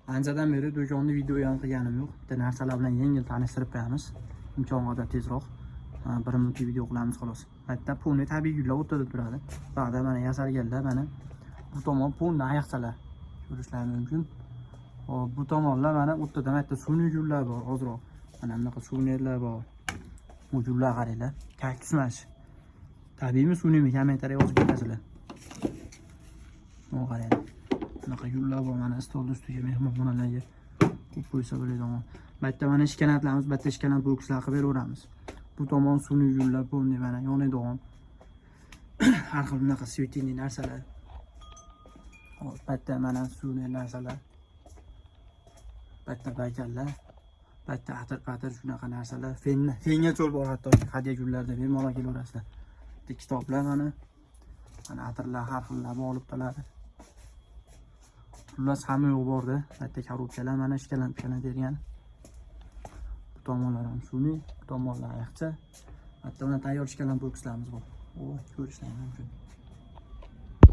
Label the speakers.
Speaker 1: Anchadan beri do'konni video ham qilganim yo'q. Bitta narsalar bilan yengil tanishtirib qo'yamiz. Imkon qadar tezroq. 1 minutlik video qilamiz xolos. Bitta pulni tabiiy gullar o'tirib turadi. Ba'da mana yasalganda mana bu tomon pulni ayaqchalar ko'rishlari mumkin. Hop, bu tomonlar mana o'rtada bitta sun'iy gullar bor, ozroq. Mana bunaqa sun'iylar bor. Bu gullar qaranglar. Kaktus emas. Tabiiymi, sun'iymi? Kommentariyga yozib ketasizlar. Mana qaranglar. Bunaqa gullar bor, mana stol ustiga mehmonxonalarga qo'yib qo'ysa bo'ladigan. Bitta mana ishkanatlarimiz, bitta ishkanat bokslar qilib beraveramiz. Bu tomon sun'iy gullar bo'ldi, mana yonadigan. Har xil bunaqa svetini narsalar. Hop, bitta mana sun'iy narsalar. Bitta baykallar. Bitta atir-patir shunaqa narsalar. Fenga cho'l bor hatto hadya gullarda bemalol kelaverasizlar. Bitta kitoblar mana. Mana atirlar har xillar olib qoladi. Xullas hamma yo'q borda. Bitta korobkalar mana ishkalanib bergan. Bu tomonlar ham sun'iy, bu tomonlar oyoqcha. Hatto mana tayyor ishkalan bokslarimiz bor. O, ko'rishingiz mumkin.